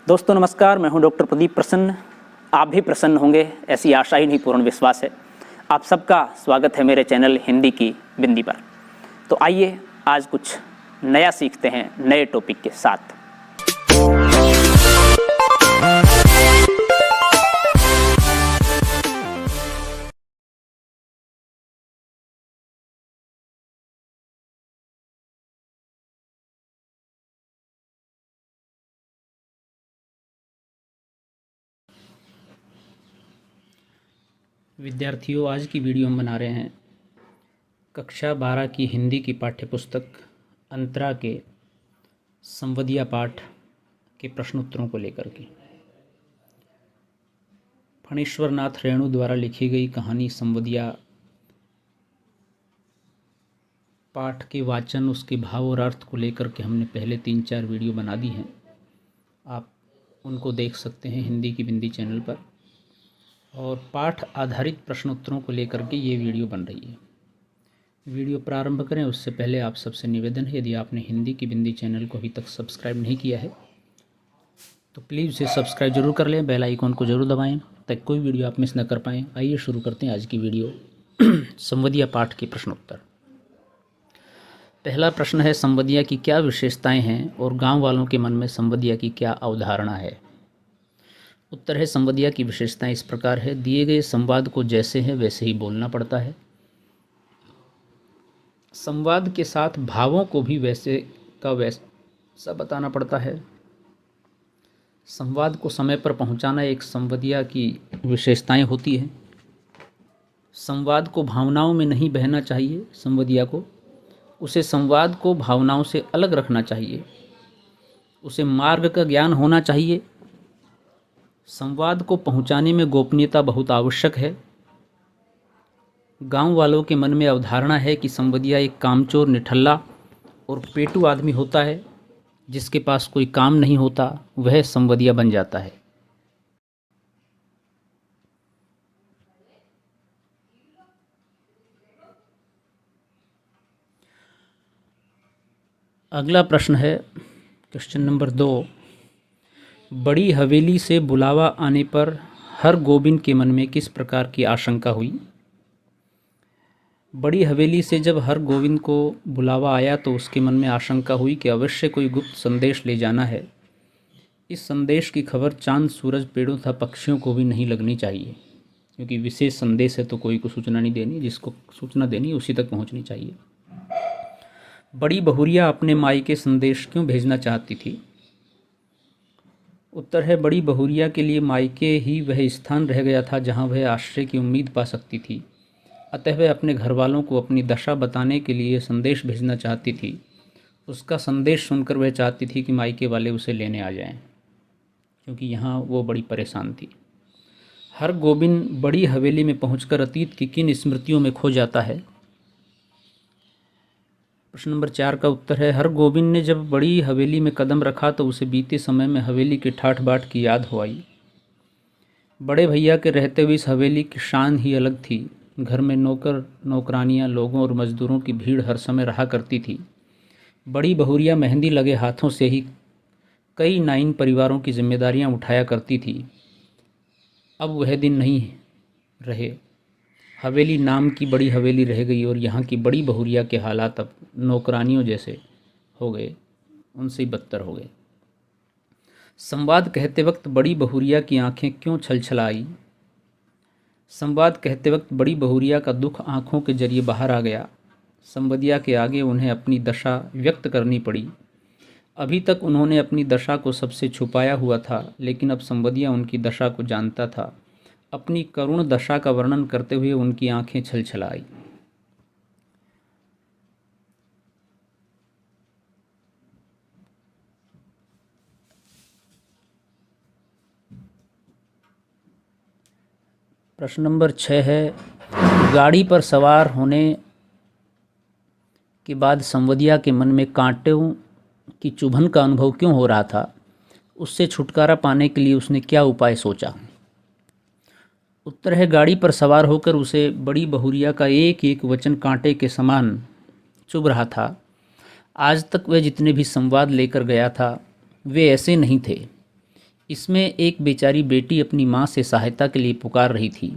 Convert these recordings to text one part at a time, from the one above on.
दोस्तों नमस्कार, मैं हूं डॉक्टर प्रदीप प्रसन्न। आप भी प्रसन्न होंगे, ऐसी आशा ही नहीं पूर्ण विश्वास है। आप सबका स्वागत है मेरे चैनल हिंदी की बिंदी पर। तो आइए आज कुछ नया सीखते हैं नए टॉपिक के साथ। विद्यार्थियों, आज की वीडियो हम बना रहे हैं कक्षा 12 की हिंदी की पाठ्यपुस्तक अंतरा के संवदिया पाठ के प्रश्नोत्तरों को लेकर के। फणीश्वर नाथ रेणु द्वारा लिखी गई कहानी संवदिया पाठ के वाचन, उसके भाव और अर्थ को लेकर के हमने पहले 3-4 वीडियो बना दी हैं। आप उनको देख सकते हैं हिंदी की बिंदी चैनल पर। और पाठ आधारित प्रश्नोत्तरों को लेकर के ये वीडियो बन रही है। वीडियो प्रारंभ करें उससे पहले आप सबसे निवेदन है, यदि आपने हिंदी की बिंदी चैनल को अभी तक सब्सक्राइब नहीं किया है तो प्लीज़ उसे सब्सक्राइब जरूर कर लें, बेल आइकॉन को जरूर दबाएं ताकि कोई वीडियो आप मिस न कर पाएँ। आइए शुरू करते हैं आज की वीडियो। संवदिया पाठ के प्रश्नोत्तर। पहला प्रश्न है, संवदिया की क्या विशेषताएं हैं और गाँव वालों के मन में संवदिया की क्या अवधारणा है। उत्तर है, संवदिया की विशेषताएं इस प्रकार है। दिए गए संवाद को जैसे है वैसे ही बोलना पड़ता है। संवाद के साथ भावों को भी वैसे का वैसा बताना पड़ता है। संवाद को समय पर पहुंचाना एक संवदिया की विशेषताएं होती हैं। संवाद को भावनाओं में नहीं बहना चाहिए। संवदिया को उसे संवाद को भावनाओं से अलग रखना चाहिए। उसे मार्ग का ज्ञान होना चाहिए। संवाद को पहुंचाने में गोपनीयता बहुत आवश्यक है। गांव वालों के मन में अवधारणा है कि संवदिया एक कामचोर, निठल्ला और पेटू आदमी होता है। जिसके पास कोई काम नहीं होता वह संवदिया बन जाता है। अगला प्रश्न है, क्वेश्चन नंबर 2। बड़ी हवेली से बुलावा आने पर हरगोविंद के मन में किस प्रकार की आशंका हुई। बड़ी हवेली से जब हरगोविंद को बुलावा आया तो उसके मन में आशंका हुई कि अवश्य कोई गुप्त संदेश ले जाना है। इस संदेश की खबर चांद, सूरज, पेड़ों तथा पक्षियों को भी नहीं लगनी चाहिए, क्योंकि विशेष संदेश है तो कोई को सूचना नहीं देनी, जिसको सूचना देनी उसी तक पहुंचनी चाहिए। बड़ी बहुरिया अपने मायके संदेश क्यों भेजना चाहती थी। उत्तर है, बड़ी बहुरिया के लिए मायके ही वह स्थान रह गया था जहां वह आश्रय की उम्मीद पा सकती थी। अतः वह अपने घर वालों को अपनी दशा बताने के लिए संदेश भेजना चाहती थी। उसका संदेश सुनकर वह चाहती थी कि मायके वाले उसे लेने आ जाएं, क्योंकि यहाँ वो बड़ी परेशान थी। हरगोविंद बड़ी हवेली में पहुंचकर अतीत की किन स्मृतियों में खो जाता है। प्रश्न नंबर 4 का उत्तर है, हरगोविंद ने जब बड़ी हवेली में कदम रखा तो उसे बीते समय में हवेली के ठाठ बाट की याद हो आई। बड़े भैया के रहते हुए इस हवेली की शान ही अलग थी। घर में नौकर नौकरानियां, लोगों और मजदूरों की भीड़ हर समय रहा करती थी। बड़ी बहुरिया मेहंदी लगे हाथों से ही कई नाइन परिवारों की जिम्मेदारियां उठाया करती थी। अब वह दिन नहीं रहे। हवेली नाम की बड़ी हवेली रह गई और यहाँ की बड़ी बहुरिया के हालात अब नौकरानियों जैसे हो गए, उनसे बदतर हो गए। संवाद कहते वक्त बड़ी बहुरिया की आंखें क्यों छलछलाई। संवाद कहते वक्त बड़ी बहुरिया का दुख आंखों के जरिए बाहर आ गया। संवदिया के आगे उन्हें अपनी दशा व्यक्त करनी पड़ी। अभी तक उन्होंने अपनी दशा को सबसे छुपाया हुआ था, लेकिन अब संवदिया उनकी दशा को जानता था। अपनी करुण दशा का वर्णन करते हुए उनकी आंखें छलछलाई। प्रश्न नंबर 6 है, गाड़ी पर सवार होने के बाद संवदिया के मन में कांटों की चुभन का अनुभव क्यों हो रहा था। उससे छुटकारा पाने के लिए उसने क्या उपाय सोचा। उत्तर है, गाड़ी पर सवार होकर उसे बड़ी बहुरिया का एक एक वचन कांटे के समान चुभ रहा था। आज तक वह जितने भी संवाद लेकर गया था वे ऐसे नहीं थे। इसमें एक बेचारी बेटी अपनी माँ से सहायता के लिए पुकार रही थी।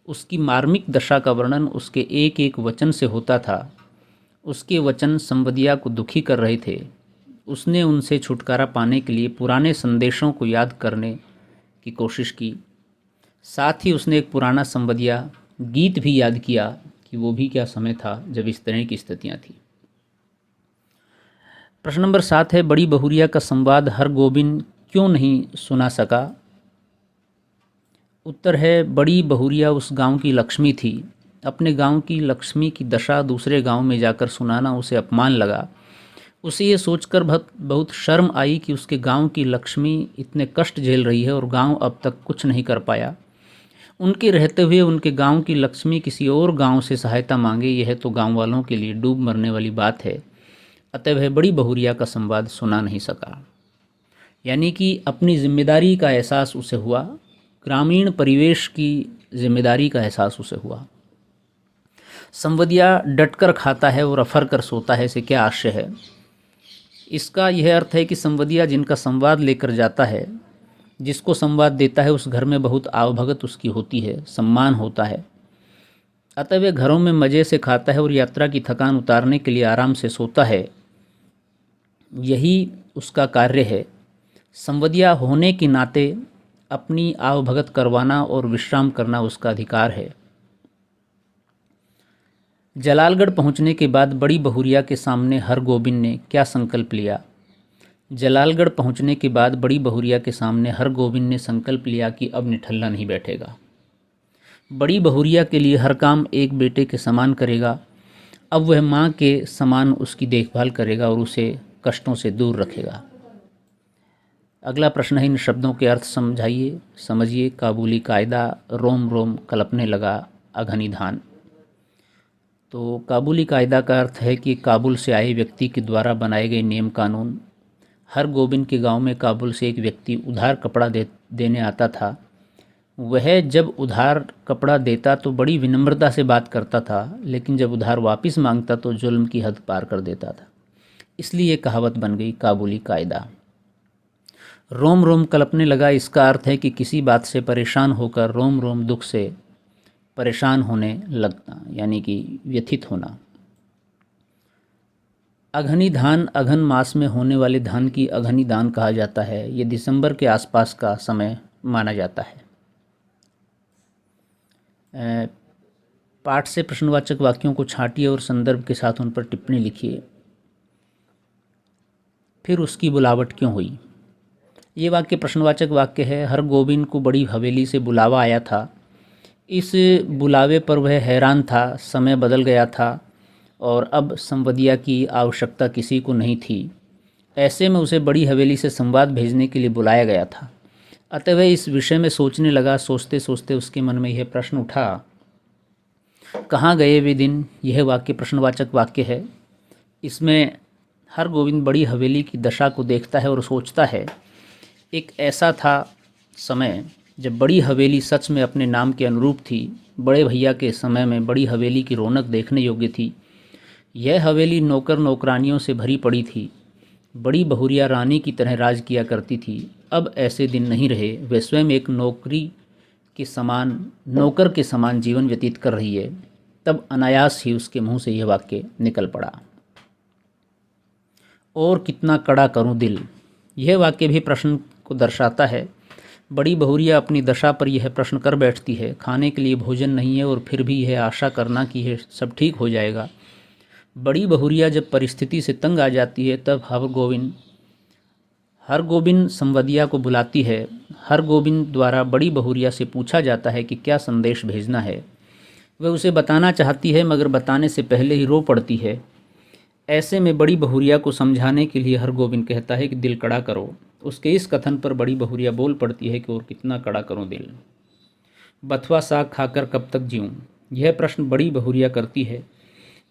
उसकी मार्मिक दशा का वर्णन उसके एक एक वचन से होता था। उसके वचन संवदिया को दुखी कर रहे थे। उसने उनसे छुटकारा पाने के लिए पुराने संदेशों को याद करने की कोशिश की। साथ ही उसने एक पुराना संवदिया गीत भी याद किया कि वो भी क्या समय था जब इस तरह की स्थितियाँ थी। प्रश्न नंबर 7 है, बड़ी बहुरिया का संवाद हरगोविंद क्यों नहीं सुना सका? उत्तर है, बड़ी बहुरिया उस गांव की लक्ष्मी थी। अपने गांव की लक्ष्मी की दशा दूसरे गांव में जाकर सुनाना उसे अपमान लगा। उसे ये सोचकर बहुत शर्म आई कि उसके गांव की लक्ष्मी इतने कष्ट झेल रही है और गांव अब तक कुछ नहीं कर पाया। उनके रहते हुए उनके गांव की लक्ष्मी किसी और गांव से सहायता मांगे, यह तो गांव वालों के लिए डूब मरने वाली बात है। अतः वह बड़ी बहुरिया का संवाद सुना नहीं सका। यानी कि अपनी जिम्मेदारी का एहसास उसे हुआ, ग्रामीण परिवेश की जिम्मेदारी का एहसास उसे हुआ। संवदिया डटकर खाता है और अफर कर सोता है, इसे क्या आशय है? इसका यह अर्थ है कि संवदिया जिनका संवाद लेकर जाता है, जिसको संवाद देता है, उस घर में बहुत आवभगत उसकी होती है, सम्मान होता है। अतः वह घरों में मज़े से खाता है और यात्रा की थकान उतारने के लिए आराम से सोता है। यही उसका कार्य है। संवदिया होने के नाते अपनी आवभगत करवाना और विश्राम करना उसका अधिकार है। जलालगढ़ पहुंचने के बाद बड़ी बहुरिया के सामने हरगोविंद ने क्या संकल्प लिया? जलालगढ़ पहुंचने के बाद बड़ी बहुरिया के सामने हरगोविंद ने संकल्प लिया कि अब निठल्ला नहीं बैठेगा। बड़ी बहुरिया के लिए हर काम एक बेटे के समान करेगा। अब वह माँ के समान उसकी देखभाल करेगा और उसे कष्टों से दूर रखेगा। अगला प्रश्न है, इन शब्दों के अर्थ समझाइए, समझिए। काबुली कायदा, रोम रोम कलपने लगा अघनी धान। तो काबुली कायदा का अर्थ है कि काबुल से आए व्यक्ति के द्वारा बनाए गए नियम कानून। हरगोविंद के गांव में काबुल से एक व्यक्ति उधार कपड़ा देने आता था। वह जब उधार कपड़ा देता तो बड़ी विनम्रता से बात करता था, लेकिन जब उधार वापस मांगता तो जुल्म की हद पार कर देता था। इसलिए कहावत बन गई काबुली कायदा। रोम रोम कलपने लगा, इसका अर्थ है कि किसी बात से परेशान होकर रोम रोम दुख से परेशान होने लगना, यानी कि व्यथित होना। अघनी धान, अघन मास में होने वाले धान की अघनी दान कहा जाता है। ये दिसंबर के आसपास का समय माना जाता है। पाठ से प्रश्नवाचक वाक्यों को छांटिए और संदर्भ के साथ उन पर टिप्पणी लिखिए। फिर उसकी बुलावट क्यों हुई? ये वाक्य प्रश्नवाचक वाक्य है। हरगोविंद को बड़ी हवेली से बुलावा आया था। इस बुलावे पर वह हैरान था। समय बदल गया था और अब संवदिया की आवश्यकता किसी को नहीं थी। ऐसे में उसे बड़ी हवेली से संवाद भेजने के लिए बुलाया गया था। अतः वह इस विषय में सोचने लगा। सोचते सोचते उसके मन में यह प्रश्न उठा, कहाँ गए वे दिन? यह वाक्य प्रश्नवाचक वाक्य है। इसमें हरगोविंद बड़ी हवेली की दशा को देखता है और सोचता है, एक ऐसा था समय जब बड़ी हवेली सच में अपने नाम के अनुरूप थी। बड़े भैया के समय में बड़ी हवेली की रौनक देखने योग्य थी। यह हवेली नौकर नौकरानियों से भरी पड़ी थी। बड़ी बहुरिया रानी की तरह राज किया करती थी। अब ऐसे दिन नहीं रहे। वह स्वयं एक नौकर के समान जीवन व्यतीत कर रही है। तब अनायास ही उसके मुंह से यह वाक्य निकल पड़ा, और कितना कड़ा करूं दिल। यह वाक्य भी प्रश्न को दर्शाता है। बड़ी बहुरिया अपनी दशा पर यह प्रश्न कर बैठती है। खाने के लिए भोजन नहीं है और फिर भी यह आशा करना कि यह सब ठीक हो जाएगा। बड़ी बहुरिया जब परिस्थिति से तंग आ जाती है तब हरगोविंद संवदिया को बुलाती है। हरगोविंद द्वारा बड़ी बहुरिया से पूछा जाता है कि क्या संदेश भेजना है। वह उसे बताना चाहती है, मगर बताने से पहले ही रो पड़ती है। ऐसे में बड़ी बहुरिया को समझाने के लिए हरगोविंद कहता है कि दिल कड़ा करो। उसके इस कथन पर बड़ी बहुरिया बोल पड़ती है कि और कितना कड़ा करूं दिल। बथुआ साग खाकर कब तक जीऊं? यह प्रश्न बड़ी बहुरिया करती है।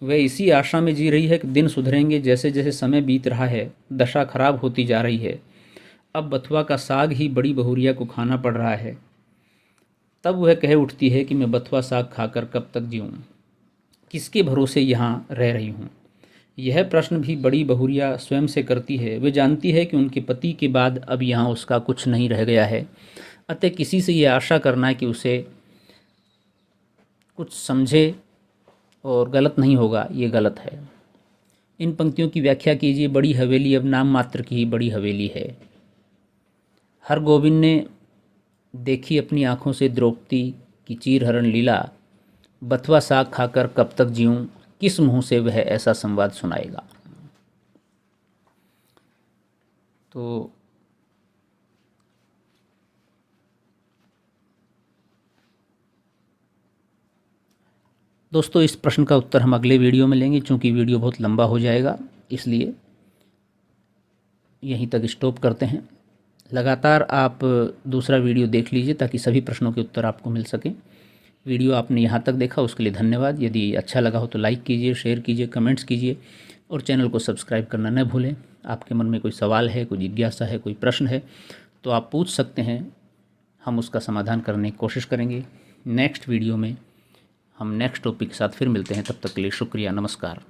वह इसी आशा में जी रही है कि दिन सुधरेंगे। जैसे जैसे समय बीत रहा है, दशा खराब होती जा रही है। अब बथुआ का साग ही बड़ी बहुरिया को खाना पड़ रहा है। तब वह कह उठती है कि मैं बथुआ साग खाकर कब तक जीऊं? किसके भरोसे यहाँ रह रही हूँ? यह प्रश्न भी बड़ी बहुरिया स्वयं से करती है। वे जानती है कि उनके पति के बाद अब यहाँ उसका कुछ नहीं रह गया है, अतः किसी से यह आशा करना है कि उसे कुछ समझे और गलत नहीं होगा, ये गलत है। इन पंक्तियों की व्याख्या कीजिए। बड़ी हवेली अब नाम मात्र की ही बड़ी हवेली है। हरगोविंद ने देखी अपनी आँखों से द्रौपदी की चीरहरण लीला, बथुआ साग खाकर कब तक जीऊँ, किस मुंह से वह ऐसा संवाद सुनाएगा। तो दोस्तों, इस प्रश्न का उत्तर हम अगले वीडियो में लेंगे, क्योंकि वीडियो बहुत लंबा हो जाएगा, इसलिए यहीं तक स्टॉप करते हैं। लगातार आप दूसरा वीडियो देख लीजिए ताकि सभी प्रश्नों के उत्तर आपको मिल सकें। वीडियो आपने यहाँ तक देखा उसके लिए धन्यवाद। यदि अच्छा लगा हो तो लाइक कीजिए, शेयर कीजिए, कमेंट्स कीजिए और चैनल को सब्सक्राइब करना न भूलें। आपके मन में कोई सवाल है, कोई जिज्ञासा है, कोई प्रश्न है तो आप पूछ सकते हैं, हम उसका समाधान करने की कोशिश करेंगे। नेक्स्ट वीडियो में हम नेक्स्ट टॉपिक के साथ फिर मिलते हैं। तब तक के लिए शुक्रिया, नमस्कार।